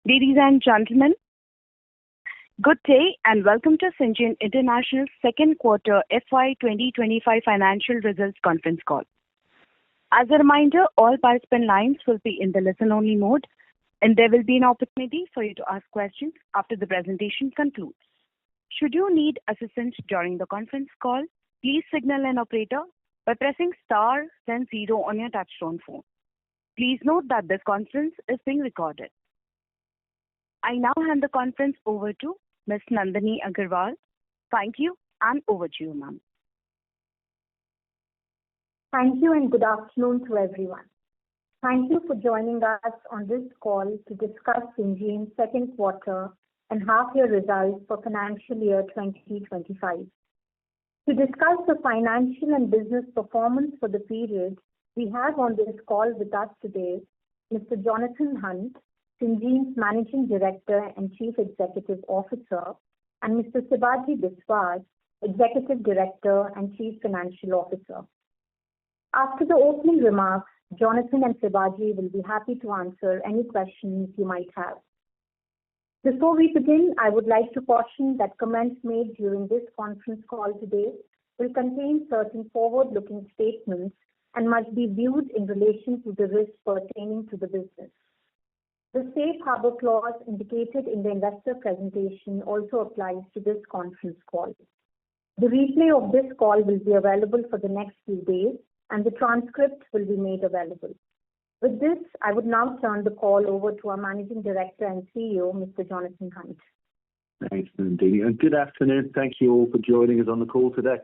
Ladies and gentlemen, good day and welcome to Syngene International's second quarter FY 2025 financial results conference call. As a reminder, all participant lines will be in the listen-only mode, and there will be an opportunity for you to ask questions after the presentation concludes. Should you need assistance during the conference call, please signal an operator by pressing star then 0 on your touchtone phone. Please note that this conference is being recorded. I now hand the conference over to Ms. Nandini Agarwal. Thank you, and over to you, ma'am. Thank you and good afternoon to everyone. Thank you for joining us on this call to discuss Syngene's second quarter and half-year results for financial year 2025. To discuss the financial and business performance for the period, we have on this call with us today Mr. Jonathan Hunt, Syngene's Managing Director and Chief Executive Officer, and Mr. Sibaji Biswas, Executive Director and Chief Financial Officer. After the opening remarks, Jonathan and Sibaji will be happy to answer any questions you might have. Before we begin, I would like to caution that comments made during this conference call today will contain certain forward-looking statements and must be viewed in relation to the risks pertaining to the business. The safe harbor clause indicated in the investor presentation also applies to this conference call. The replay of this call will be available for the next few days, and the transcript will be made available. With this, I would now turn the call over to our Managing Director and CEO, Mr. Jonathan Hunt. Thanks, Nandini, and good afternoon. Thank you all for joining us on the call today.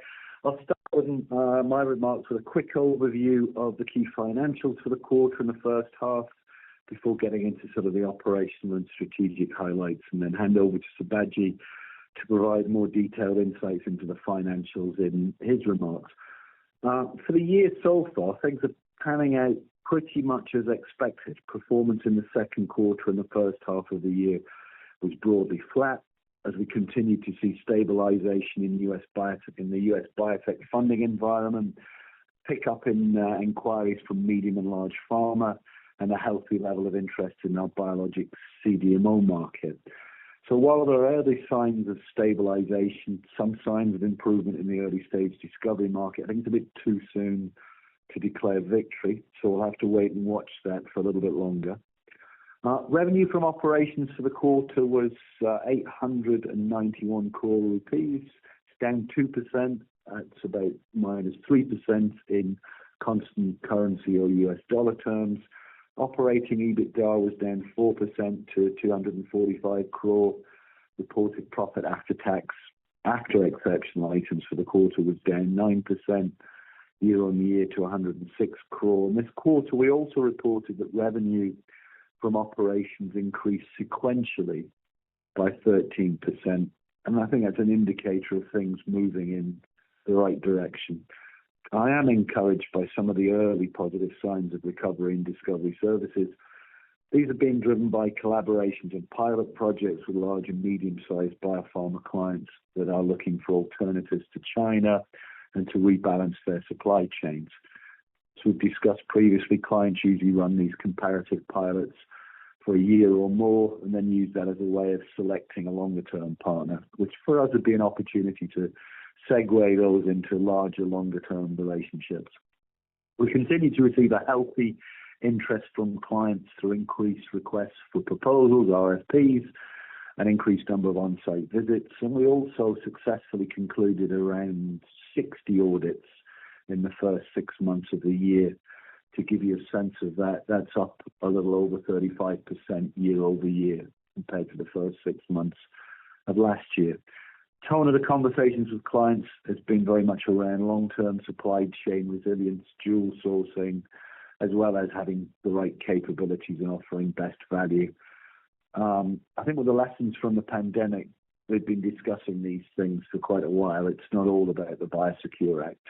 I'll start with my remarks with a quick overview of the key financials for the quarter and the first half, before getting into sort of the operational and strategic highlights, and then hand over to Sibaji to provide more detailed insights into the financials in his remarks. For the year so far, things are panning out pretty much as expected. Performance in the second quarter and the first half of the year was broadly flat, as we continue to see stabilization in the US biotech funding environment, pick up in inquiries from medium and large pharma, and a healthy level of interest in our biologics CDMO market. So while there are early signs of stabilization, some signs of improvement in the early stage discovery market, I think it's a bit too soon to declare victory, so we'll have to wait and watch that for a little bit longer. Revenue from operations for the quarter was 891 crore rupees. It's down 2%. It's about minus 3% in constant currency or US dollar terms. Operating EBITDA was down 4% to 245 crore. Reported profit after tax, after exceptional items for the quarter, was down 9% year-on-year to 106 crore. And this quarter, we also reported that revenue from operations increased sequentially by 13%. And I think that's an indicator of things moving in the right direction. I am encouraged by some of the early positive signs of recovery in discovery services. These are being driven by collaborations and pilot projects with large and medium-sized biopharma clients that are looking for alternatives to China and to rebalance their supply chains. As we've discussed previously, clients usually run these comparative pilots for a year or more and then use that as a way of selecting a longer-term partner, which for us would be an opportunity to segue those into larger, longer-term relationships. We continue to receive a healthy interest from clients through increased requests for proposals, RFPs, an increased number of on-site visits, and we also successfully concluded around 60 audits in the first 6 months of the year. To give you a sense of that, that's up a little over 35% year over year compared to the first 6 months of last year. Tone of the conversations with clients has been very much around long-term supply chain resilience, dual sourcing, as well as having the right capabilities and offering best value. I think with the lessons from the pandemic, we've been discussing these things for quite a while. It's not all about the Biosecure Act.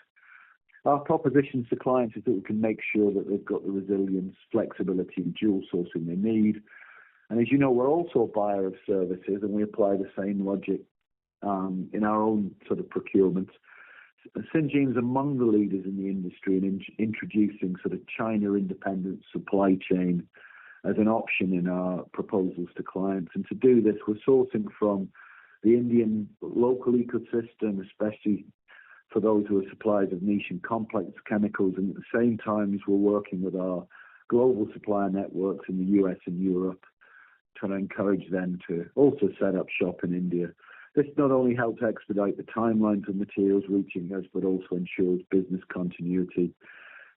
Our propositions to clients is that we can make sure that they've got the resilience, flexibility, and dual sourcing they need. And as you know, we're also a buyer of services, and we apply the same logic in our own sort of procurement. Syngene is among the leaders in the industry in introducing sort of China-independent supply chain as an option in our proposals to clients. And to do this, we're sourcing from the Indian local ecosystem, especially for those who are suppliers of niche and complex chemicals. And at the same time, as we're working with our global supplier networks in the US and Europe, trying to encourage them to also set up shop in India. This not only helps expedite the timelines of materials reaching us, but also ensures business continuity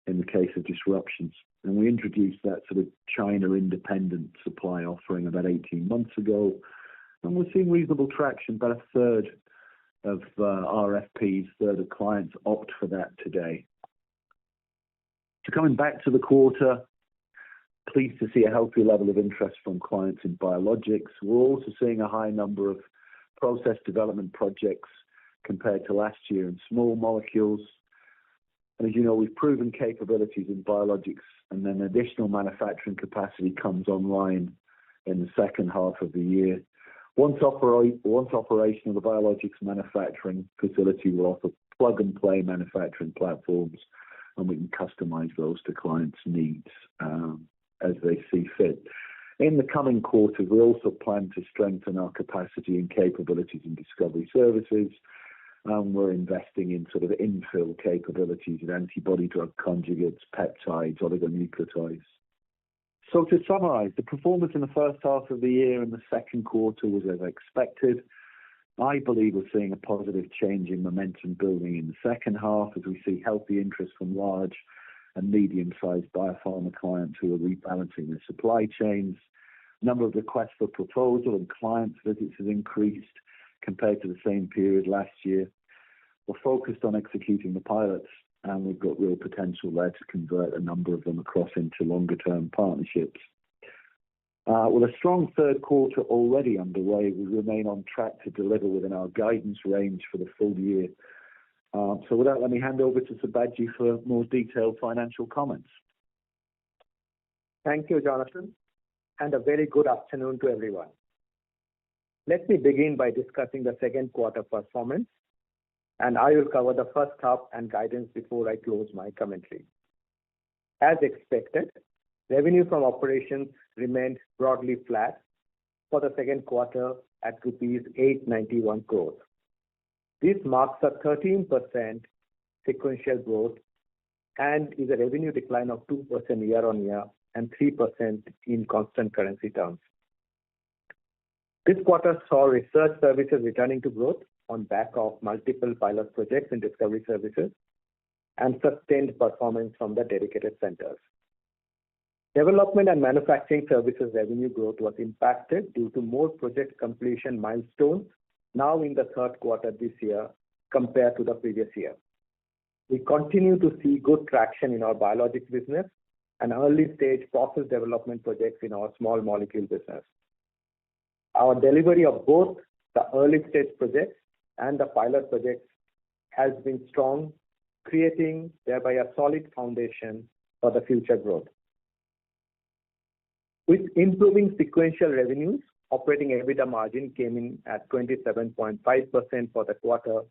in the case of disruptions. And we introduced that sort of China-independent supply offering about 18 months ago, and we're seeing reasonable traction. About a third of RFPs, third of clients opt for that today. So coming back to the quarter, pleased to see a healthy level of interest from clients in biologics. We're also seeing a high number of process development projects compared to last year in small molecules. And as you know, we've proven capabilities in biologics, and then additional manufacturing capacity comes online in the second half of the year. Once operational, the biologics manufacturing facility will offer plug-and-play manufacturing platforms, and we can customize those to clients' needs as they see fit. In the coming quarters, we also plan to strengthen our capacity and capabilities in discovery services. We're investing in sort of infill capabilities in antibody drug conjugates, peptides, oligonucleotides. So to summarize, the performance in the first half of the year and the second quarter was as expected. I believe we're seeing a positive change in momentum building in the second half as we see healthy interest from large and medium-sized biopharma clients who are rebalancing their supply chains. Number of requests for proposal and client visits has increased compared to the same period last year. We're focused on executing the pilots, and we've got real potential there to convert a number of them across into longer-term partnerships. With a strong third quarter already underway, we remain on track to deliver within our guidance range for the full year. So with that, let me hand over to Sibaji for more detailed financial comments. Thank you, Jonathan, and a very good afternoon to everyone. Let me begin by discussing the second quarter performance, and I will cover the first half and guidance before I close my commentary. As expected, revenue from operations remained broadly flat for the second quarter at rupees 891 crores. This marks a 13% sequential growth and is a revenue decline of 2% year-on-year and 3% in constant currency terms. This quarter saw research services returning to growth on back of multiple pilot projects in discovery services and sustained performance from the dedicated centers. Development and manufacturing services revenue growth was impacted due to more project completion milestones now in the third quarter this year compared to the previous year. We continue to see good traction in our biologics business and early-stage process development projects in our small molecule business. Our delivery of both the early-stage projects and the pilot projects has been strong, creating thereby a solid foundation for the future growth. With improving sequential revenues, operating EBITDA margin came in at 27.5% for the quarter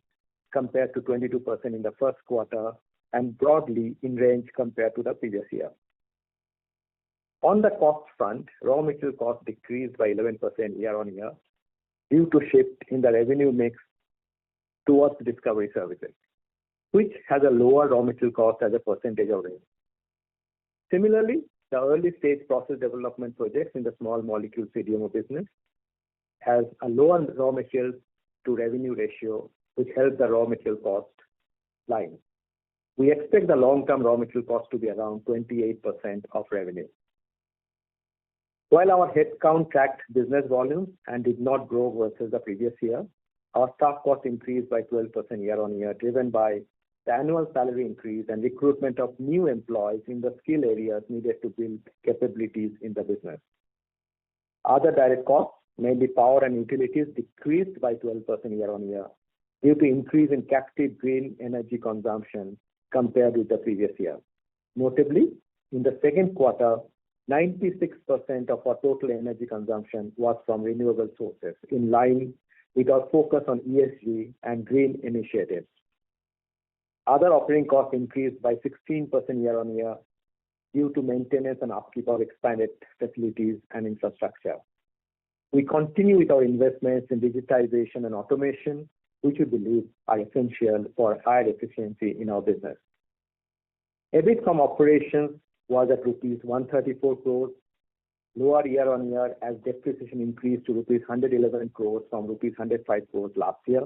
compared to 22% in the first quarter and broadly in range compared to the previous year. On the cost front, raw material costs decreased by 11% year-on-year due to shift in the revenue mix towards discovery services, which has a lower raw material cost as a percentage of revenue. Similarly, the early-stage process development projects in the small molecule CDMO business has a lower raw material to revenue ratio, which helps the raw material cost line. We expect the long-term raw material cost to be around 28% of revenue. While our headcount tracked business volumes and did not grow versus the previous year, our staff cost increased by 12% year-on-year, driven by the annual salary increase and recruitment of new employees in the skill areas needed to build capabilities in the business. Other direct costs, mainly power and utilities, decreased by 12% year-on-year due to increase in captive green energy consumption compared with the previous year. Notably, in the second quarter, 96% of our total energy consumption was from renewable sources, in line with our focus on ESG and green initiatives. Other operating costs increased by 16% year-on-year due to maintenance and upkeep of expanded facilities and infrastructure. We continue with our investments in digitization and automation, which we believe are essential for higher efficiency in our business. EBIT from operations was at rupees 134 crores, lower year-on-year as depreciation increased to rupees 111 crores from rupees 105 crores last year.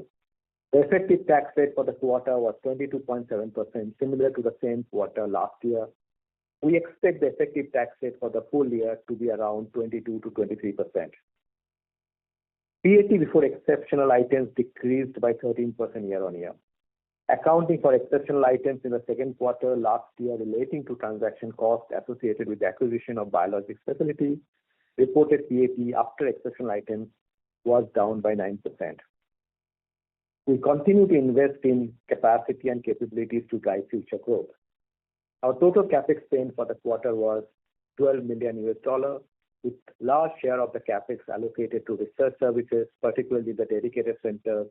The effective tax rate for the quarter was 22.7%, similar to the same quarter last year. We expect the effective tax rate for the full year to be around 22 to 23%. PAT before exceptional items decreased by 13% year-on-year. Accounting for exceptional items in the second quarter last year relating to transaction costs associated with the acquisition of biologics facility, reported PAT after exceptional items was down by 9%. We continue to invest in capacity and capabilities to drive future growth. Our total capex spend for the quarter was $12 million, with large share of the capex allocated to research services, particularly the dedicated centers,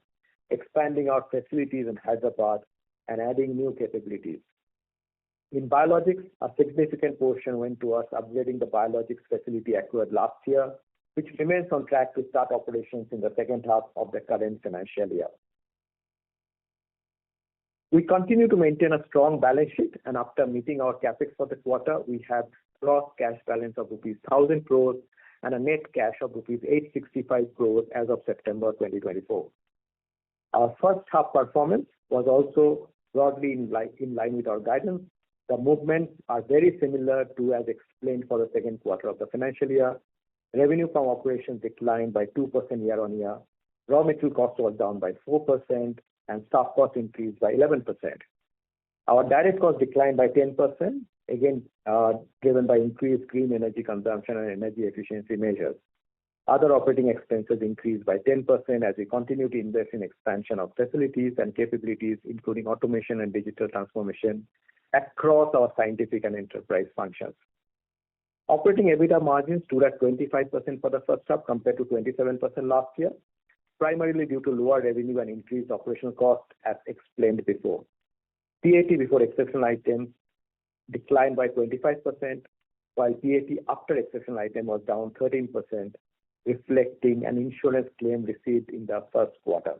expanding our facilities in Hyderabad and adding new capabilities. In biologics, a significant portion went towards upgrading the biologics facility acquired last year, which remains on track to start operations in the second half of the current financial year. We continue to maintain a strong balance sheet, and after meeting our capex for the quarter, we have gross cash balance of rupees 1,000 crores and a net cash of rupees 865 crores as of September 2024. Our first half performance was also broadly in line with our guidance. The movements are very similar to as explained for the second quarter of the financial year. Revenue from operations declined by 2% year-on-year. Raw material cost was down by 4% and staff cost increased by 11%. Our direct cost declined by 10%, again driven by increased green energy consumption and energy efficiency measures. Other operating expenses increased by 10% as we continue to invest in expansion of facilities and capabilities, including automation and digital transformation across our scientific and enterprise functions. Operating EBITDA margins stood at 25% for the first half compared to 27% last year, primarily due to lower revenue and increased operational costs as explained before. PAT before exceptional items declined by 25%, while PAT after exceptional item was down 13%, reflecting an insurance claim received in the first quarter.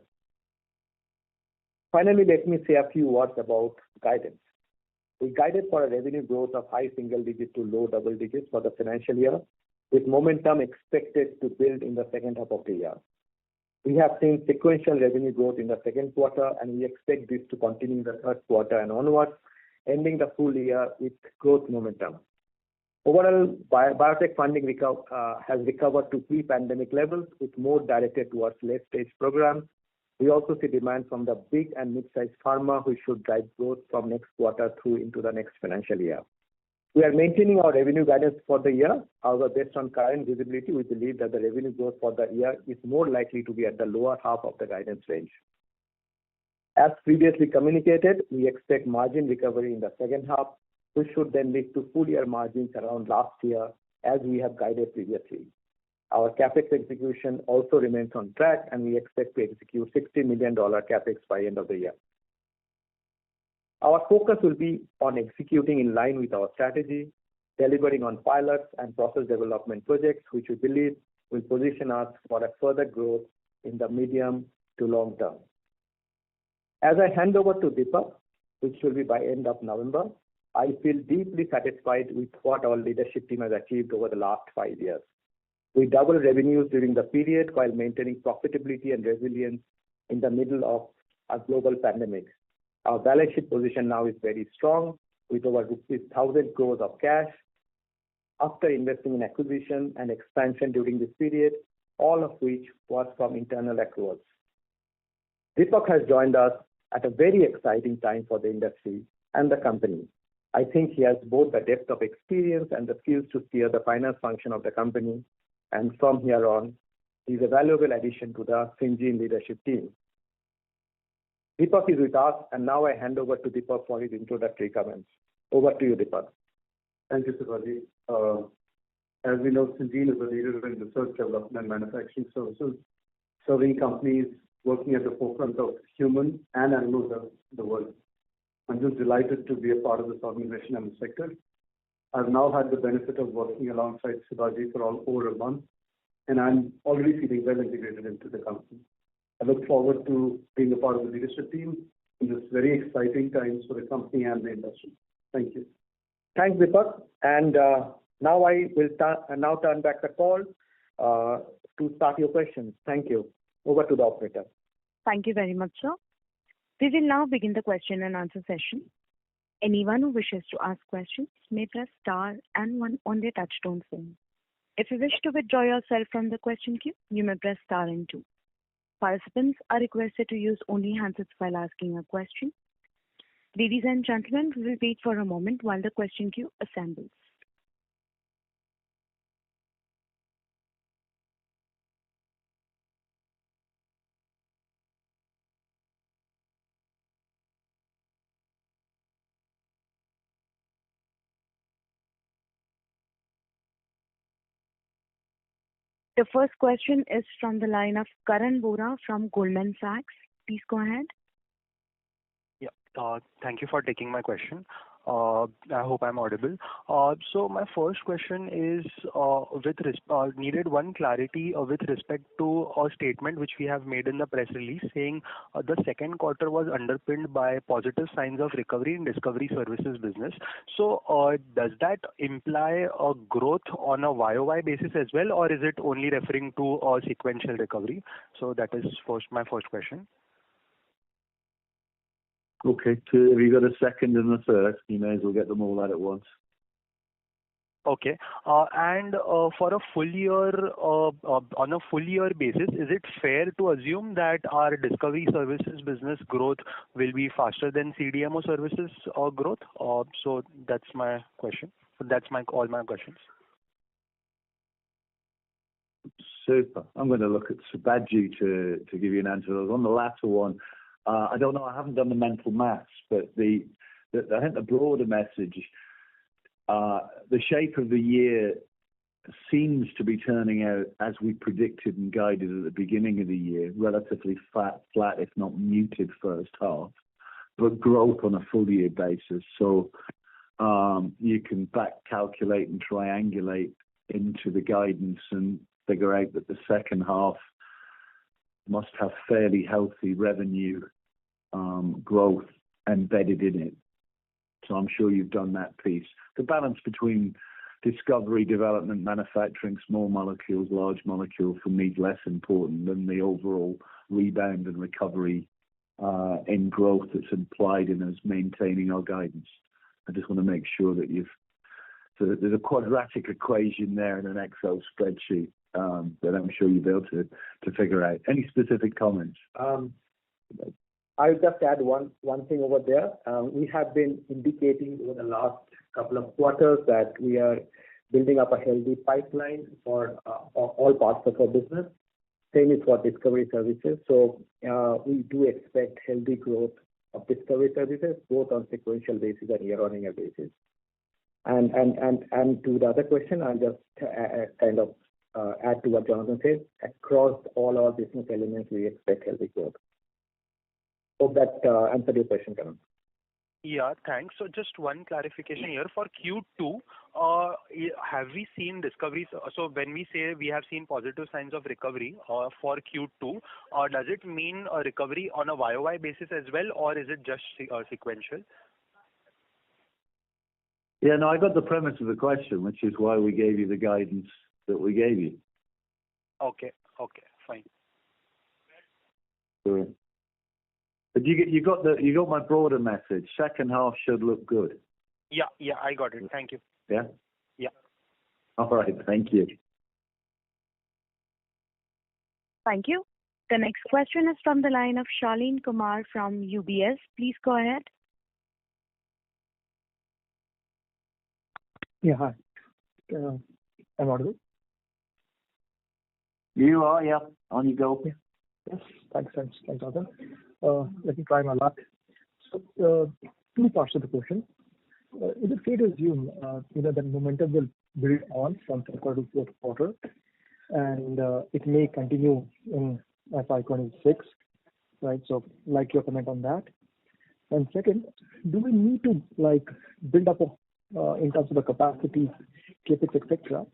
Finally, let me say a few words about guidance. We guided for a revenue growth of high single digit to low double digits for the financial year, with momentum expected to build in the second half of the year. We have seen sequential revenue growth in the second quarter, and we expect this to continue in the third quarter and onwards, ending the full year with growth momentum. Overall, biotech funding has recovered to pre-pandemic levels, with more directed towards late-stage programs. We also see demand from the big and mid-sized pharma, which should drive growth from next quarter through into the next financial year. We are maintaining our revenue guidance for the year. However, based on current visibility, we believe that the revenue growth for the year is more likely to be at the lower half of the guidance range. As previously communicated, we expect margin recovery in the second half, which should then lead to full year margins around last year, as we have guided previously. Our capex execution also remains on track, and we expect to execute $60 million capex by end of the year. Our focus will be on executing in line with our strategy, delivering on pilots and process development projects, which we believe will position us for a further growth in the medium to long term. As I hand over to Deepak, which will be by end of November, I feel deeply satisfied with what our leadership team has achieved over the last 5 years. We doubled revenues during the period while maintaining profitability and resilience in the middle of a global pandemic. Our balance sheet position now is very strong, with over rupees 1,000 crores of cash. After investing in acquisition and expansion during this period, all of which was from internal accruals. Deepak has joined us at a very exciting time for the industry and the company. I think he has both the depth of experience and the skills to steer the finance function of the company, and from here on, he is a valuable addition to the Syngene leadership team. Deepak is with us, and now I hand over to Deepak for his introductory comments. Over to you, Deepak. Thank you, Sibaji. As we know, Syngene is a leader in research, development, and manufacturing services, serving companies working at the forefront of human and animal health in the world. I'm just delighted to be a part of this organization and the sector. I've now had the benefit of working alongside Sibaji for over a month, and I'm already feeling well integrated into the company. I look forward to being a part of the leadership team in this very exciting times for the company and the industry. Thank you. Thanks, Deepak. And now I will turn back the call to start your questions. Thank you. Over to the operator. Thank you very much, sir. We will now begin the question and answer session. Anyone who wishes to ask questions may press star and one on their touchtone phone. If you wish to withdraw yourself from the question queue, you may press star and two. Participants are requested to use only handsets while asking a question. Ladies and gentlemen, we will wait for a moment while the question queue assembles. The first question is from the line of Karan Bora from Goldman Sachs. Please go ahead. Yeah, thank you for taking my question. I hope I'm audible. So my first question is needed one clarity with respect to a statement which we have made in the press release saying the second quarter was underpinned by positive signs of recovery in discovery services business. So does that imply a growth on a YOY basis as well, or is it only referring to a sequential recovery? So that is my first question. Okay, two. Have you got a second and a third? You may as well get them all out at once. Okay. And for a full year, on a full year basis, is it fair to assume that our discovery services business growth will be faster than CDMO services growth? So that's my question. That's all my questions. Super. I'm going to look at Sibaji to give you an answer. On the latter one, I don't know. I haven't done the mental maths, but I think the broader message, the shape of the year seems to be turning out as we predicted and guided at the beginning of the year, relatively flat, if not muted first half, but growth on a full year basis. So you can back calculate and triangulate into the guidance and figure out that the second half must have fairly healthy revenue growth embedded in it. So I'm sure you've done that piece. The balance between discovery, development, manufacturing, small molecules, large molecules, for me is less important than the overall rebound and recovery in growth that's implied in us maintaining our guidance. I just want to make sure that so there's a quadratic equation there in an Excel spreadsheet that I'm sure you'll be able to figure out. Any specific comments? I'll just add one thing over there. We have been indicating over the last couple of quarters that we are building up a healthy pipeline for all parts of our business. Same is for discovery services. So we do expect healthy growth of discovery services, both on sequential basis and year-on-year basis. And to the other question, I'll just kind of add to what Jonathan said. Across all our business elements, we expect healthy growth. Hope that answered your question, Karan. Yeah, thanks. So just one clarification here. For Q2, have we seen discoveries? So when we say we have seen positive signs of recovery for Q2, does it mean a recovery on a YOY basis as well, or is it just sequential? Yeah, no, I got the premise of the question, which is why we gave you the guidance that we gave you. Okay, fine. Sure. But you got my broader message. Second half should look good. Yeah, I got it. Thank you. Yeah? Yeah. All right, thank you. Thank you. The next question is from the line of Shaleen Kumar from UBS. Please go ahead. Yeah, hi. I'm audible? You are, yeah. On you go. Yeah. Yes, thanks, Jonathan. Let me try my luck. So, two parts of the question. Is it fair to assume, that momentum will build on from third quarter to fourth quarter, and it may continue in FY26, right? So, like your comment on that. And second, do we need to build up a in terms of the capacity, CapEx, etc.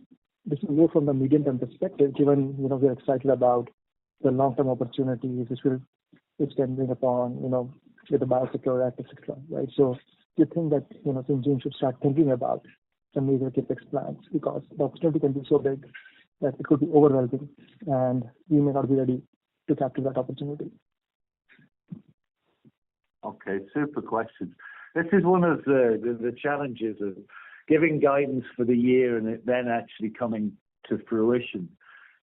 This is more from the medium-term perspective, given, we're excited about the long-term opportunities which can bring upon, with the Biosecure Act, etc. Right? So do you think that, Syngene should start thinking about some major CapEx plans, because the opportunity can be so big that it could be overwhelming and we may not be ready to capture that opportunity? Okay, super question. This is one of the challenges of giving guidance for the year and it then actually coming to fruition,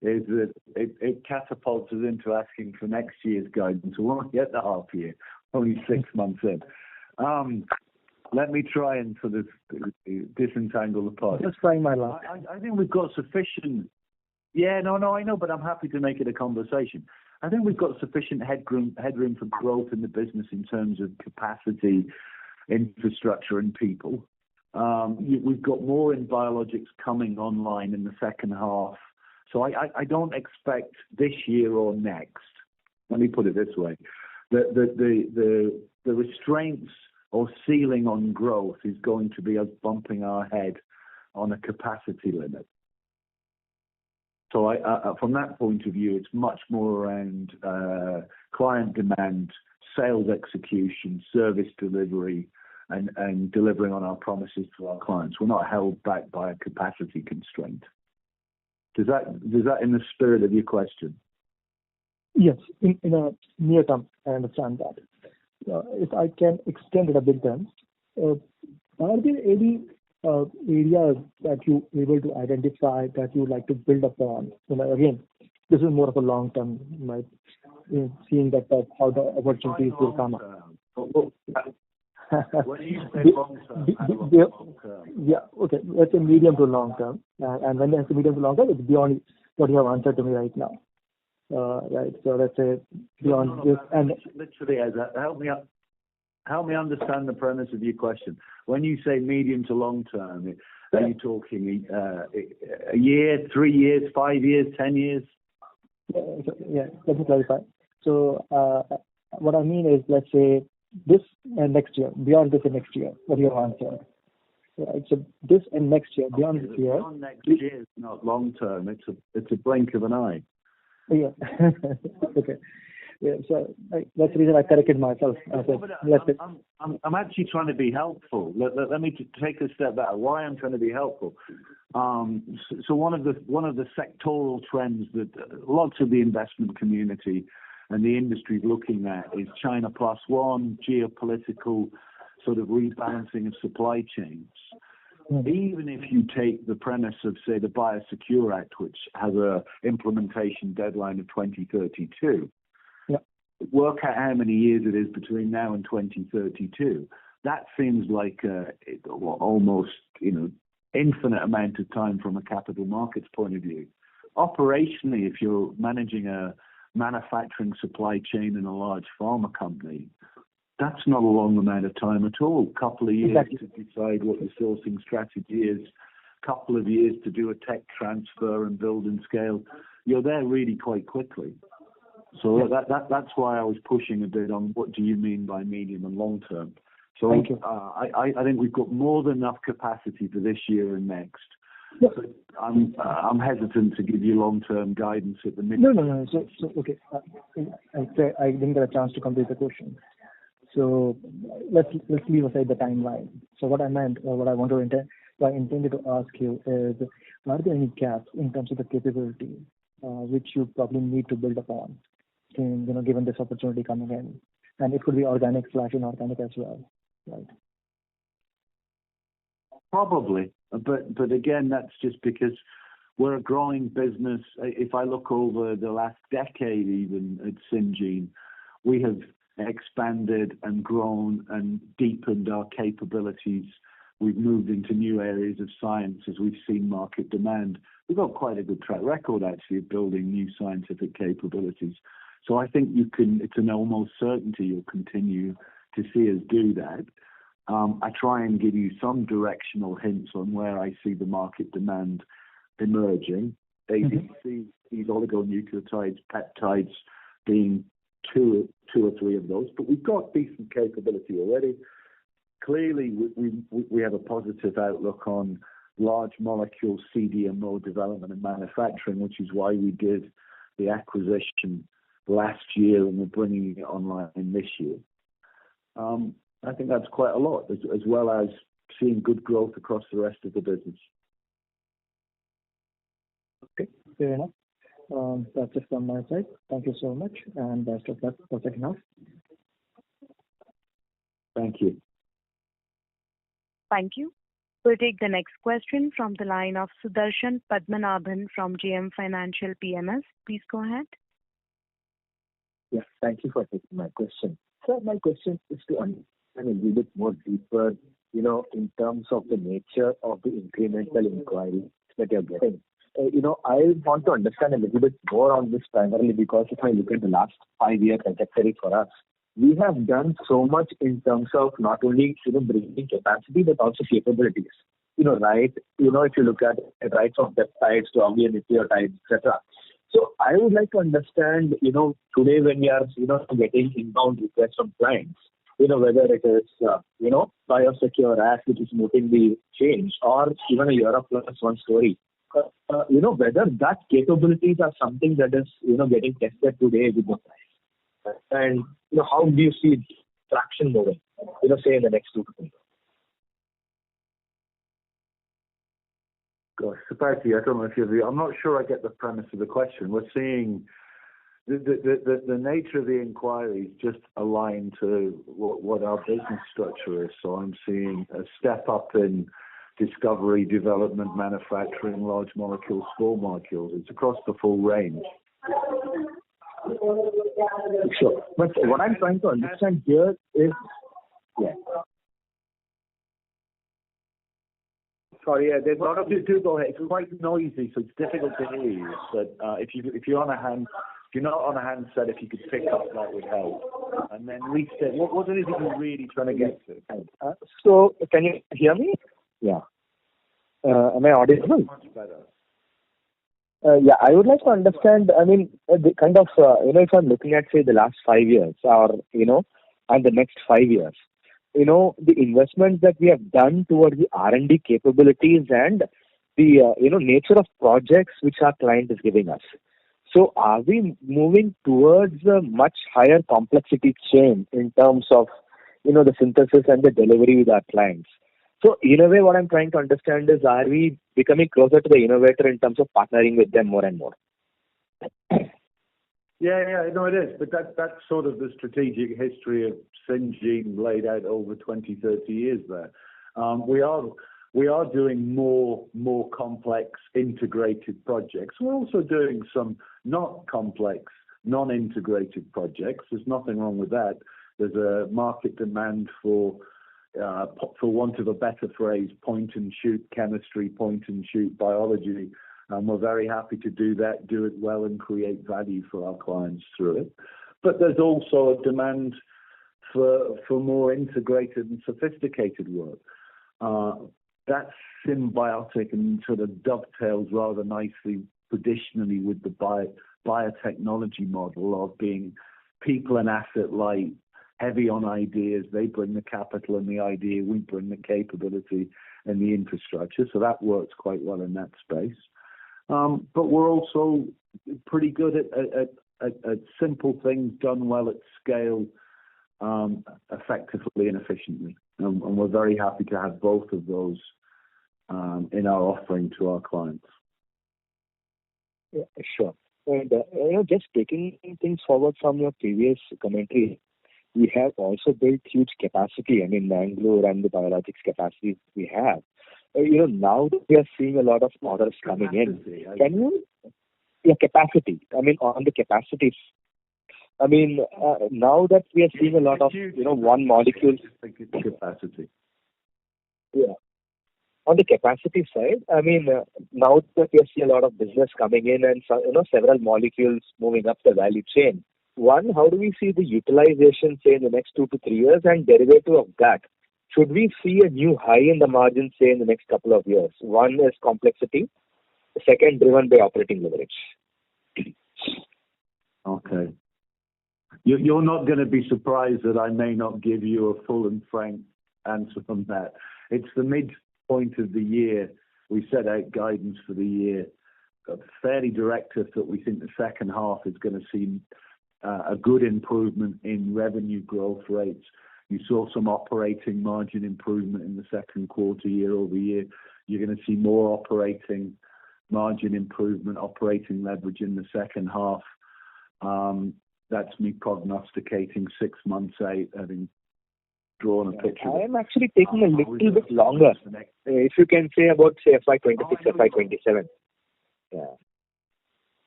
is that it catapults us into asking for next year's guidance. We won't get the half year, only 6 months in. Let me try and sort of disentangle the parts. Just trying my luck. I think we've got sufficient. Yeah, no, I know, but I'm happy to make it a conversation. I think we've got sufficient headroom for growth in the business in terms of capacity, infrastructure, and people. We've got more in biologics coming online in the second half. So I don't expect this year or next. Let me put it this way: the restraints or ceiling on growth is going to be us bumping our head on a capacity limit. So from that point of view, it's much more around client demand, sales execution, service delivery, and delivering on our promises to our clients. We're not held back by a capacity constraint. Does that in the spirit of your question? Yes, in a near term, I understand that. If I can extend it a bit then, are there any areas that you're able to identify that you would like to build upon? Again, this is more of a long term, right? Seeing that how the opportunities will come up. When you say long term, yeah, okay. Let's say medium to long term, and when I say medium to long term, it's beyond what you have answered to me right now. Right. So let's say beyond this, and literally, help me understand the premise of your question. When you say medium to long term, are you talking a year, 3 years, 5 years, 10 years? Yeah, let me clarify. So what I mean is, let's say this and next year, beyond this and next year, what you have answered. Right. So this and next year, beyond this year. Beyond next year is not long term. It's a blink of an eye. Yeah. Okay. Yeah. So that's the reason I corrected myself. I'm actually trying to be helpful. Let me take a step back. Why I'm trying to be helpful. So one of the sectoral trends that lots of the investment community and the industry is looking at is China plus one, geopolitical sort of rebalancing of supply chains. Even if you take the premise of, say, the Biosecure Act, which has a implementation deadline of 2032, work out how many years it is between now and 2032. That seems like almost infinite amount of time from a capital markets point of view. Operationally, if you're managing a manufacturing supply chain in a large pharma company, that's not a long amount of time at all. A couple of years to decide what your sourcing strategy is, a couple of years to do a tech transfer and build and scale. You're there really quite quickly. So that's why I was pushing a bit on what do you mean by medium and long term. So I think we've got more than enough capacity for this year and next. Yeah. So I'm hesitant to give you long-term guidance at the minute. No. So okay. I didn't get a chance to complete the question. So let's leave aside the timeline. So what I meant, or what I intended to ask you is, are there any gaps in terms of the capability which you probably need to build upon, given this opportunity coming in, and it could be organic/inorganic as well, right? Probably, but again, that's just because we're a growing business. If I look over the last decade, even at Syngene, we have expanded and grown and deepened our capabilities. We've moved into new areas of science as we've seen market demand. We've got quite a good track record, actually, of building new scientific capabilities. So I think it's an almost certainty you'll continue to see us do that. I try and give you some directional hints on where I see the market demand emerging. ADC, these oligonucleotides, peptides being two or three of those, but we've got decent capability already. clearly we have a positive outlook on large molecule CDMO development and manufacturing, which is why we did the acquisition last year and we're bringing it online this year. I think that's quite a lot, as well as seeing good growth across the rest of the business. Okay, fair enough. That's it from my side. Thank you so much, and best of luck for second half. Thank you. Thank you. We'll take the next question from the line of Sudarshan Padmanabhan from JM Financial PMS. Please go ahead. Yes, thank you for taking my question. Sir, my question is to understand a little bit more deeper, in terms of the nature of the incremental inquiries that you're getting. I want to understand a little bit more on this primarily because if I look at the last 5-year trajectory for us, we have done so much in terms of not only bringing capacity but also capabilities. Right? If you look at it, right from peptides to oligonucleotides, etc. So I would like to understand, today when we are, getting inbound requests from clients, whether it is, biosecure Act, which is moving the change, or even a Europe plus one story, whether that capabilities are something that is, getting tested today with the clients. And, how do you see traction moving, say in the next 2 to 3 years? Gosh, Sapati, I don't know if I'm not sure I get the premise of the question. We're seeing the nature of the inquiries just aligned to what our business structure is. So I'm seeing a step up in discovery, development, manufacturing, large molecules, small molecules. It's across the full range. Sure. But what I'm trying to understand here is, Sorry, there's a lot of do go ahead. It's quite noisy, so it's difficult to hear you. But if you're not on a handset, if you could pick up, that would help. And then reset. What is it you're really trying to get to? So can you hear me? Yeah. Am I audible? Much better. I would like to understand, the kind of, if I'm looking at, say, the last 5 years or, and the next 5 years, the investments that we have done towards the R&D capabilities and the, nature of projects which our client is giving us. So are we moving towards a much higher complexity chain in terms of, the synthesis and the delivery with our clients? So in a way, what I'm trying to understand is, are we becoming closer to the innovator in terms of partnering with them more and more? No, it is. But that's sort of the strategic history of Syngene laid out over 20, 30 years there. We are doing more complex integrated projects. We're also doing some not complex, non-integrated projects. There's nothing wrong with that. There's a market demand for want of a better phrase, point and shoot chemistry, point and shoot biology. We're very happy to do that, do it well, and create value for our clients through it. But there's also a demand for more integrated and sophisticated work. That's symbiotic and sort of dovetails rather nicely traditionally with the biotechnology model of being people and asset light, heavy on ideas. They bring the capital and the idea, we bring the capability and the infrastructure. So that works quite well in that space. But we're also pretty good at simple things done well at scale, effectively and efficiently. And we're very happy to have both of those in our offering to our clients. Yeah, sure. And just taking things forward from your previous commentary, we have also built huge capacity. Bangalore and the biologics capacity we have. Now that we are seeing a lot of orders coming in, capacity. On the capacities. Now that we are seeing a lot of, one molecule. Capacity. Yeah. On the capacity side, now that we are seeing a lot of business coming in and, several molecules moving up the value chain. One, how do we see the utilization, say, in the next 2 to 3 years? And derivative of that, should we see a new high in the margin, say, in the next couple of years? One is complexity. The second, driven by operating leverage. Okay. You're not going to be surprised that I may not give you a full and frank answer on that. It's the midpoint of the year. We set out guidance for the year, fairly directive that we think the second half is going to see a good improvement in revenue growth rates. You saw some operating margin improvement in the second quarter year over year. You're going to see more operating margin improvement, operating leverage in the second half. That's me prognosticating 6 months out, having drawn a picture. I am actually taking a little bit longer. If you can say about, say, FY26, FY27.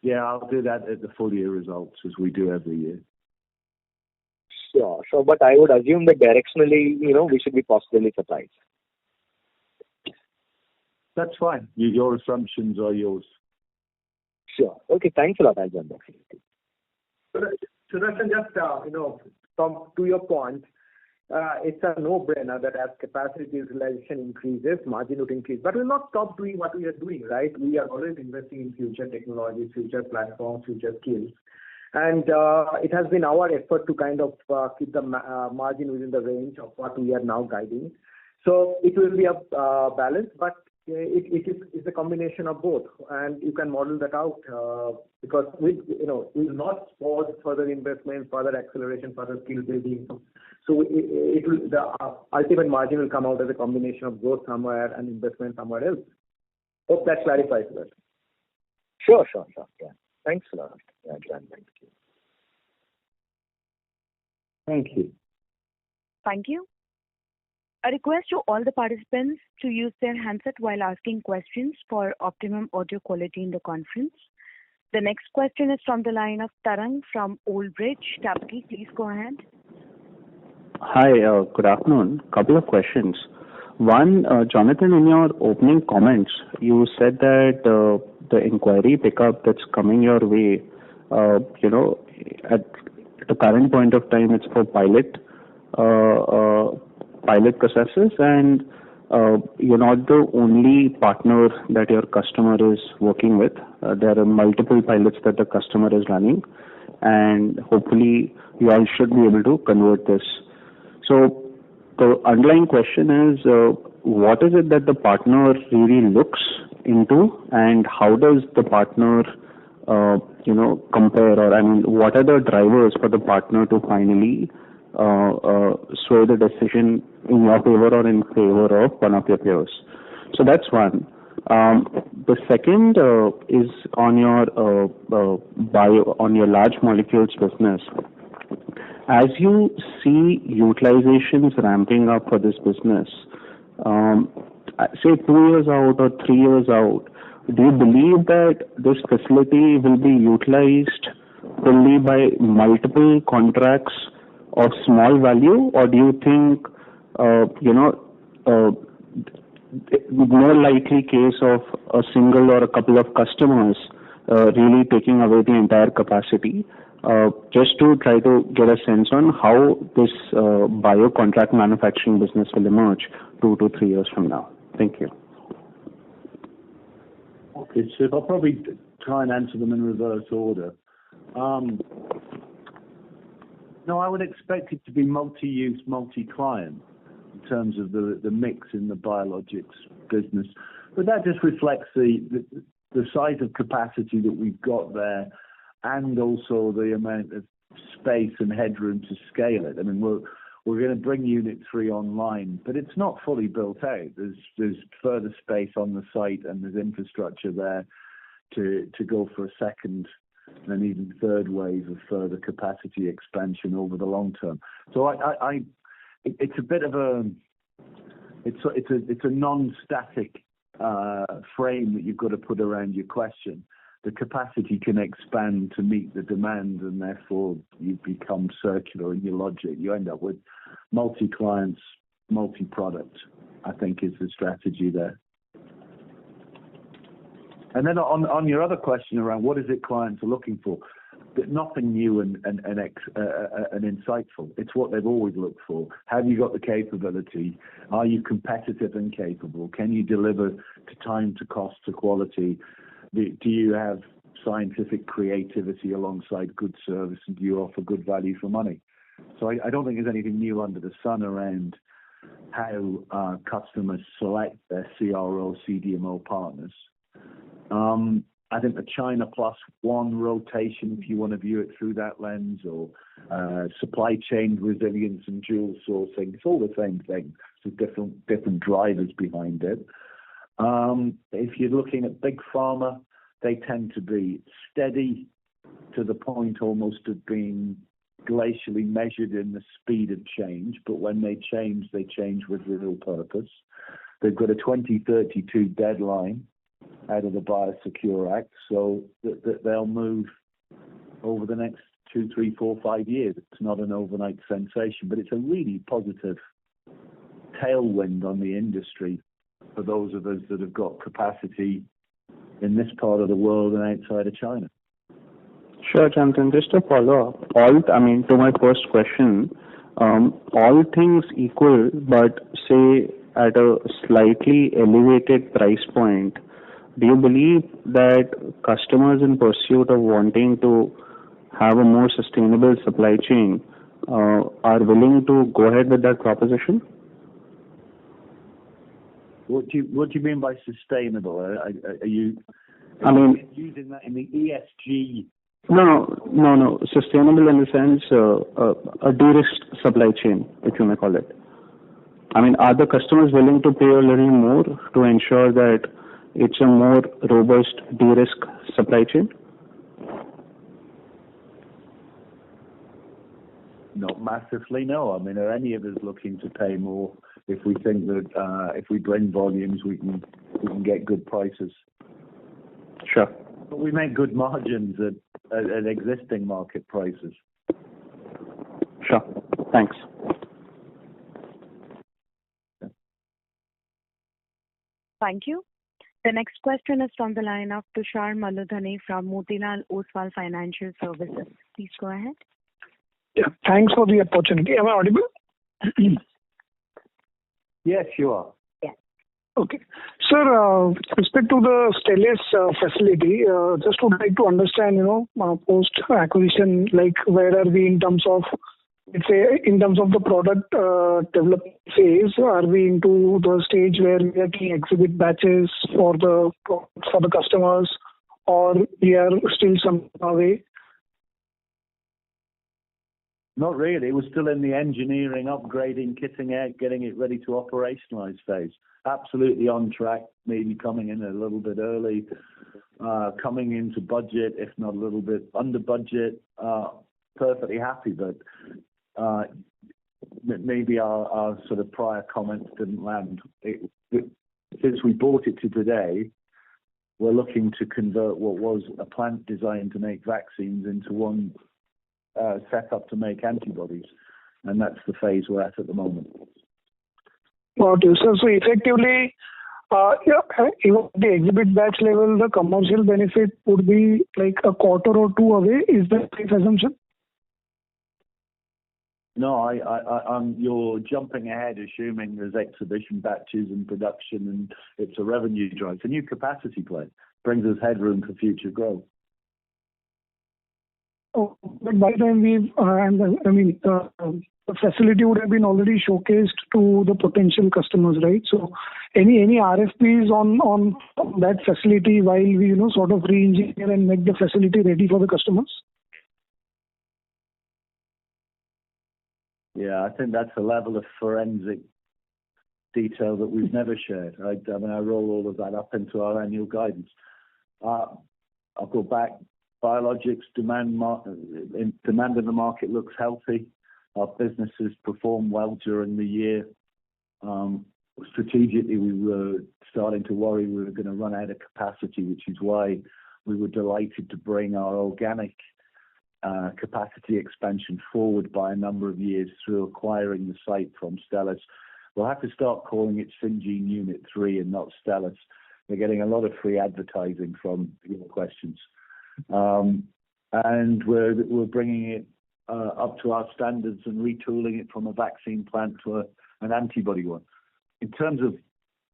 Yeah, I'll do that at the full year results as we do every year. Sure. But I would assume that directionally, we should be positively surprised. That's fine. Your assumptions are yours. Sure. Okay, thanks a lot. I'll jump back. Sudarshan, just, to your point, it's a no-brainer that as capacity utilization increases, margin would increase. But we'll not stop doing what we are doing, right? We are always investing in future technologies, future platforms, future skills. And it has been our effort to kind of keep the margin within the range of what we are now guiding. So it will be a balance, but it's a combination of both, and you can model that out because we will not pause further investment, further acceleration, further skill building. So the ultimate margin will come out as a combination of growth somewhere and investment somewhere else. Hope that clarifies that. Sure. Yeah. Thanks a lot. Yeah, John, thank you. Thank you. Thank you. A request to all the participants to use their handset while asking questions for optimum audio quality in the conference. The next question is from the line of Tarang from Old Bridge Capital. Please go ahead. Hi, good afternoon. Couple of questions. One, Jonathan, in your opening comments, you said that the inquiry pickup that's coming your way, at the current point of time, it's for pilot processes, and you're not the only partner that your customer is working with. There are multiple pilots that the customer is running, and hopefully you all should be able to convert this. So the underlying question is, what is it that the partner really looks into, and how does the partner, compare, or what are the drivers for the partner to finally sway the decision in your favor or in favor of one of your peers? So that's one. The second is on your on your large molecules business. As you see utilizations ramping up for this business, say 2 years out or 3 years out, do you believe that this facility will be utilized fully by multiple contracts of small value, or do you think, more likely case of a single or a couple of customers really taking away the entire capacity? Just to try to get a sense on how this bio contract manufacturing business will emerge 2 to 3 years from now. Thank you. Okay, so I'll probably try and answer them in reverse order. No, I would expect it to be multi-use, multi-client in terms of the mix in the biologics business. But that just reflects the size of capacity that we've got there, and also the amount of space and headroom to scale it. I mean, we're going to bring Unit 3 online, but it's not fully built out. There's further space on the site, and there's infrastructure there to go for a second and even third wave of further capacity expansion over the long term. So it's a bit of it's a non-static frame that you've got to put around your question. The capacity can expand to meet the demand, and therefore you become circular in your logic. You end up with multi-clients, multi-product, I think is the strategy there. And then on your other question around what is it clients are looking for, nothing new and insightful. It's what they've always looked for. Have you got the capability? Are you competitive and capable? Can you deliver to time, to cost, to quality? Do you have scientific creativity alongside good service, and do you offer good value for money? So I don't think there's anything new under the sun around how customers select their CRO, CDMO partners. I think the China plus one rotation, if you want to view it through that lens, or supply chain resilience and dual sourcing, it's all the same thing. So different drivers behind it. If you're looking at big pharma, they tend to be steady to the point almost of being glacially measured in the speed of change, but when they change with real purpose. They've got a 2032 deadline out of the Biosecure Act, so that they'll move over the next 2, 3, 4, 5 years. It's not an overnight sensation, but it's a really positive tailwind on the industry for those of us that have got capacity in this part of the world and outside of China. Sure, Jonathan. Just to follow up, to my first question, all things equal, but say at a slightly elevated price point, do you believe that customers in pursuit of wanting to have a more sustainable supply chain are willing to go ahead with that proposition? What do you mean by sustainable? Are you using that in the ESG? No. Sustainable in the sense a de-risked supply chain, if you may call it. Are the customers willing to pay a little more to ensure that it's a more robust de-risk supply chain? Not massively, no. Are any of us looking to pay more if we think that if we bring volumes, we can get good prices? Sure. But we make good margins at existing market prices. Sure. Thanks. Thank you. The next question is from the line of Tushar Maludhane from Motilal Oswal Financial Services. Please go ahead. Yeah, thanks for the opportunity. Am I audible? Yes, you are. Yeah. Okay. Sir, with respect to the Stelis facility, just would like to understand, post-acquisition, like where are we in terms of, let's say, in terms of the product development phase? Are we into the stage where we are getting exhibit batches for the customers, or we are still some away? Not really. We're still in the engineering, upgrading, kitting out, getting it ready to operationalize phase. Absolutely on track, maybe coming in a little bit early, coming into budget, if not a little bit under budget. Perfectly happy, but maybe our sort of prior comments didn't land. Since we bought it to today, we're looking to convert what was a plant designed to make vaccines into one set up to make antibodies, and that's the phase we're at the moment. Okay, so effectively, even the exhibit batch level, the commercial benefit would be like a quarter or two away. Is that the assumption? No, you're jumping ahead, assuming there's exhibition batches and production, and it's a revenue drive. It's a new capacity play. Brings us headroom for future growth. Oh, but by the time the facility would have been already showcased to the potential customers, right? So, any RFPs on that facility while we sort of re-engineer and make the facility ready for the customers? Yeah, I think that's a level of forensic detail that we've never shared. I roll all of that up into our annual guidance. I'll go back. Biologics demand in the market looks healthy. Our businesses perform well during the year. Strategically, we were starting to worry we were going to run out of capacity, which is why we were delighted to bring our organic capacity expansion forward by a number of years through acquiring the site from Stelis. We'll have to start calling it Syngene Unit 3 and not Stelis. We're getting a lot of free advertising from your questions. And we're bringing it up to our standards and retooling it from a vaccine plant to an antibody one. In terms of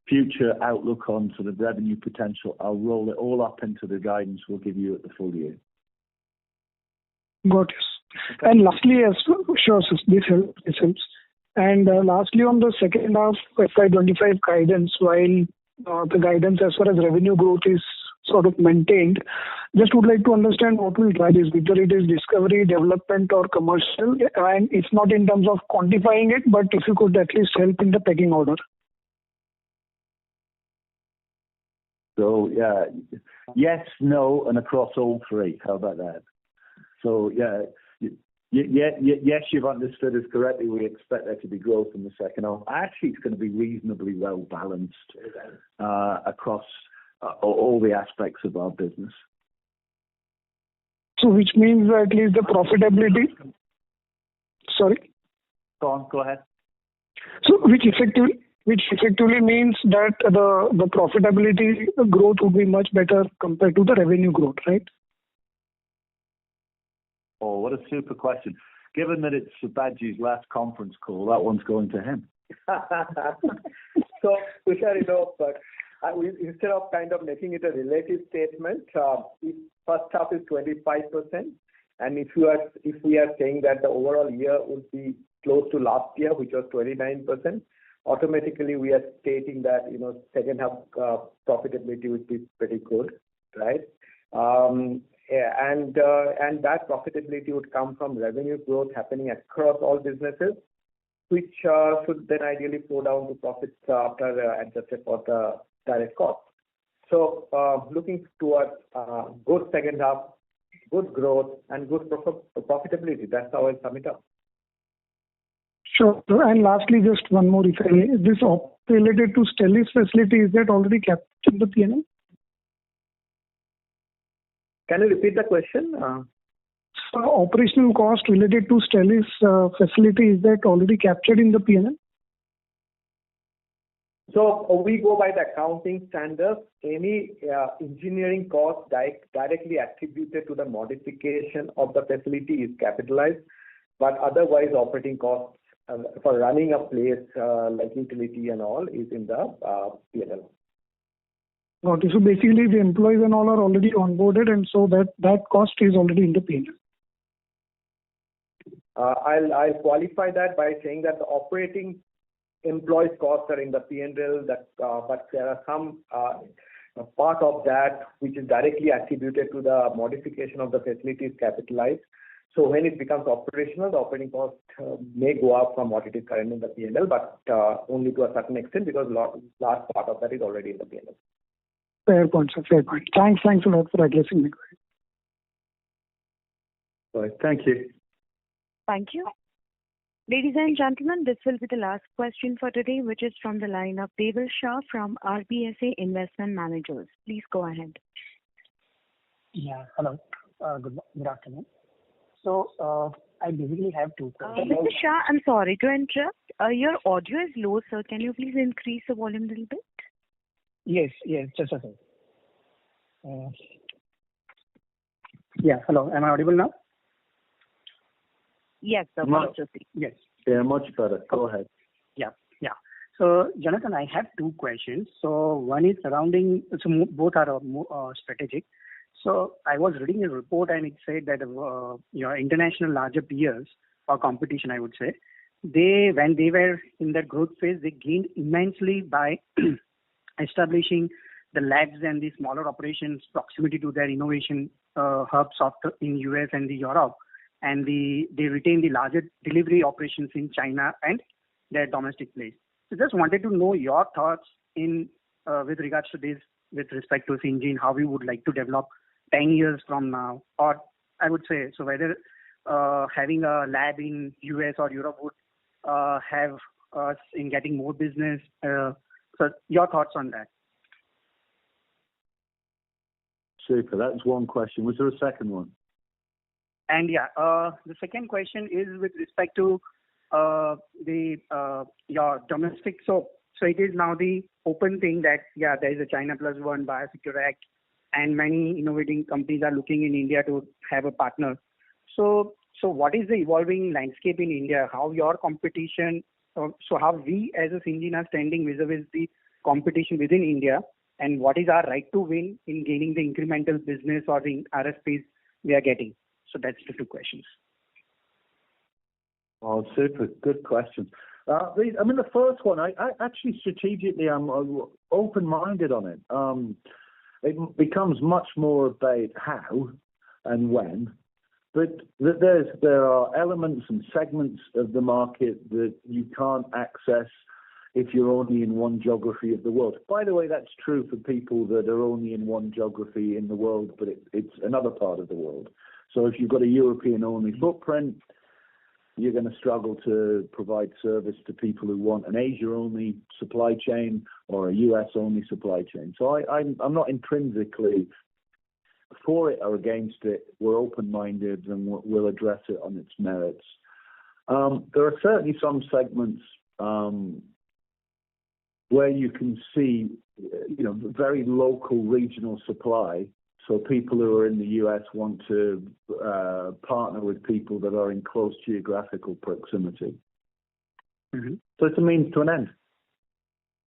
future outlook on sort of revenue potential, I'll roll it all up into the guidance we'll give you at the full year. Got it. And lastly, sure, this helps. And lastly, on the second half FY25 guidance, while the guidance as far as revenue growth is sort of maintained, just would like to understand what will drive this, whether it is discovery, development, or commercial. And it's not in terms of quantifying it, but if you could at least help in the pecking order. So, yeah, yes, no, and across all three. How about that? So, yeah, yes, you've understood us correctly. We expect there to be growth in the second half. Actually, it's going to be reasonably well balanced across all the aspects of our business. So, which means at least the profitability. Sorry. Go ahead. So, which effectively means that the profitability growth would be much better compared to the revenue growth, right? Oh, what a super question. Given that it's Subhaji's last conference call, that one's going to him. So, Tushar, but instead of kind of making it a relative statement, if first half is 25%, and if we are saying that the overall year would be close to last year, which was 29%, automatically we are stating that second half profitability would be pretty good, right? And that profitability would come from revenue growth happening across all businesses, which should then ideally flow down to profits after adjusted for the direct cost. So looking towards good second half, good growth, and good profitability. That's how I'll sum it up. Sure. And lastly, just one more, if I may. This related to Stelis facility, is that already captured in the P&L? Can you repeat the question? Operational cost related to Stelis facility, is that already captured in the P&L? So we go by the accounting standards. Any engineering cost directly attributed to the modification of the facility is capitalized, but otherwise operating costs for running a place like utility and all is in the P&L. Okay, so basically the employees and all are already onboarded, and so that cost is already in the P&L. I'll qualify that by saying that the operating employees costs are in the P&L, but there are some part of that which is directly attributed to the modification of the facility is capitalized. So when it becomes operational, the operating cost may go up from what it is currently in the P&L, but only to a certain extent because large part of that is already in the P&L. Fair point, sir. Fair point. Thanks a lot for addressing the question. All right. Thank you. Thank you. Ladies and gentlemen, this will be the last question for today, which is from the line of Deval Shah from RBSA Investment Managers. Please go ahead. Yeah, hello. Good afternoon. So, I basically have two questions. Mr. Shah, I'm sorry to interrupt. Your audio is low, sir. Can you please increase the volume a little bit? Yes, just a second. Yeah, hello. Am I audible now? Yes, sir. Yes. Yeah, much better. Go ahead. Yeah. So, Jonathan, I have two questions. So, one is surrounding, so both are strategic. So, I was reading a report and it said that international larger peers or competition, I would say, when they were in their growth phase, they gained immensely by establishing the labs and the smaller operations proximity to their innovation hubs in US and the Europe, and they retain the larger delivery operations in China and their domestic place. So just wanted to know your thoughts with regards to this, with respect to Syngene, how we would like to develop 10 years from now, or I would say, so whether having a lab in US or Europe would have us in getting more business. So your thoughts on that? Super. That was one question. Was there a second one? And yeah, the second question is with respect to your domestic. So it is now the open thing that there is a China Plus One Biosecure Act, and many innovating companies are looking in India to have a partner. So what is the evolving landscape in India? How your competition? So how we as a Syngene are standing vis-a-vis the competition within India, and what is our right to win in gaining the incremental business or the RFPs we are getting? So that's the two questions. Oh, super. Good question. The first one, I actually strategically I'm open-minded on it. It becomes much more about how and when, but there are elements and segments of the market that you can't access if you're only in one geography of the world. By the way, that's true for people that are only in one geography in the world, but it's another part of the world. So if you've got a European-only footprint, you're going to struggle to provide service to people who want an Asia-only supply chain or a US-only supply chain. So I'm not intrinsically for it or against it. We're open-minded and we'll address it on its merits. There are certainly some segments where you can see, very local regional supply. So people who are in the US want to partner with people that are in close geographical proximity. Mm-hmm. So it's a means to an end.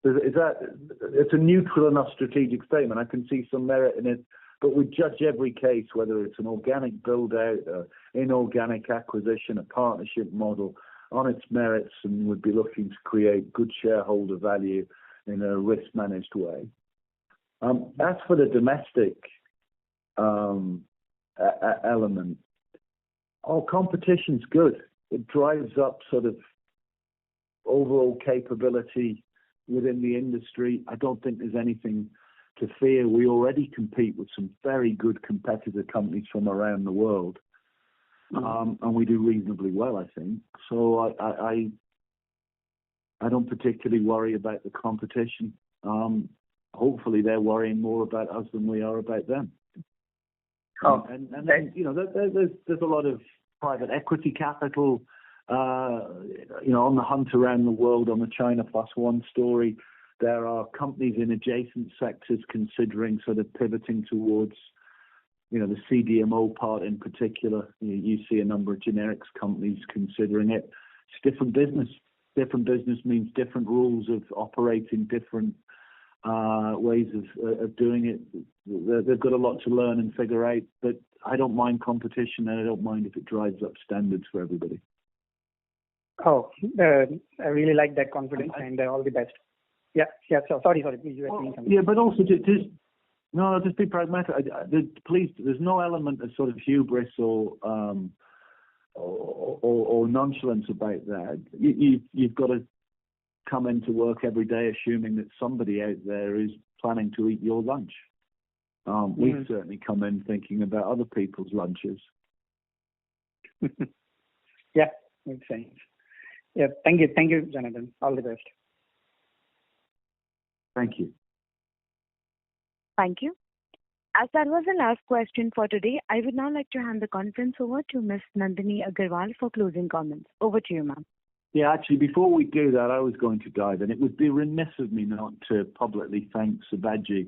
It's a neutral enough strategic statement. I can see some merit in it, but we judge every case, whether it's an organic build-out, inorganic acquisition, a partnership model, on its merits, and would be looking to create good shareholder value in a risk-managed way. As for the domestic element, competition's good. It drives up sort of overall capability within the industry. I don't think there's anything to fear. We already compete with some very good competitor companies from around the world, and we do reasonably well, I think. So I don't particularly worry about the competition. Hopefully they're worrying more about us than we are about them. And then, there's a lot of private equity capital, on the hunt around the world on the China Plus One story. There are companies in adjacent sectors considering sort of pivoting towards, the CDMO part in particular. You see a number of generics companies considering it. It's different business. Different business means different rules of operating, different ways of doing it. They've got a lot to learn and figure out, but I don't mind competition, and I don't mind if it drives up standards for everybody. I really like that confidence, and all the best. Yeah. So sorry, please. You were saying something. Yeah, but also just be pragmatic. Please, there's no element of sort of hubris or nonchalance about that. You've got to come into work every day assuming that somebody out there is planning to eat your lunch. We've certainly come in thinking about other people's lunches. Yeah, makes sense. Yeah, thank you, Jonathan. All the best. Thank you. Thank you. As that was the last question for today, I would now like to hand the conference over to Ms. Nandini Agarwal for closing comments. Over to you, ma'am. Yeah, actually, before we do that, I was going to dive in. It would be remiss of me not to publicly thank Sibaji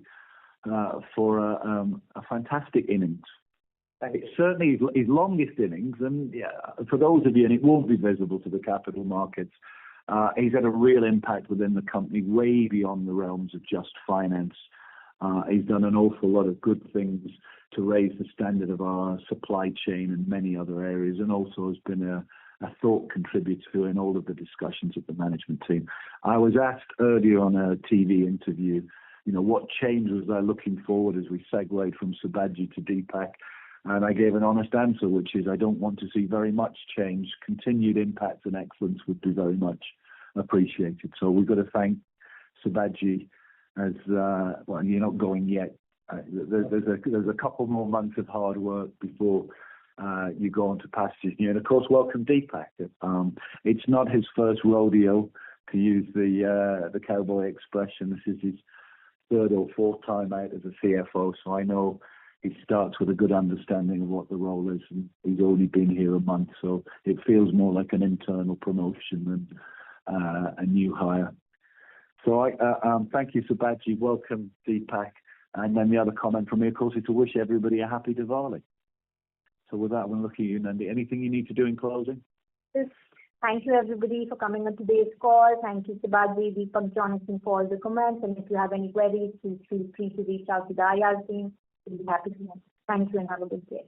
for a fantastic innings. It's certainly his longest innings, and for those of you, and it won't be visible to the capital markets, he's had a real impact within the company, way beyond the realms of just finance. He's done an awful lot of good things to raise the standard of our supply chain and many other areas, and also has been a thought contributor in all of the discussions of the management team. I was asked earlier on a TV interview, what change was I looking forward as we segued from Sibaji to Deepak? And I gave an honest answer, which is I don't want to see very much change. Continued impact and excellence would be very much appreciated. So we've got to thank Sibaji as, well, you're not going yet. There's a couple more months of hard work before you go on to pastures new. And of course, welcome Deepak. It's not his first rodeo, to use the cowboy expression. This is his third or fourth time out as a CFO, so I know he starts with a good understanding of what the role is, and he's only been here a month, so it feels more like an internal promotion than a new hire. So I thank you, Sibaji. Welcome, Deepak. And then the other comment from me, of course, is to wish everybody a happy Diwali. So with that, I'm looking at you, Nandi. Anything you need to do in closing? Yes. Thank you, everybody, for coming on today's call. Thank you, Sibaji, Deepak, Jonathan, for all the comments. And if you have any queries, please feel free to reach out to the IR team. We'll be happy to help. Thank you and have a good day.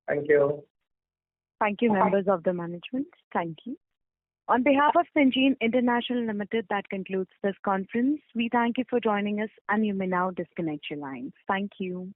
Thank you. Thank you, members of the management. Thank you. On behalf of Syngene International Limited, that concludes this conference. We thank you for joining us, and you may now disconnect your lines. Thank you.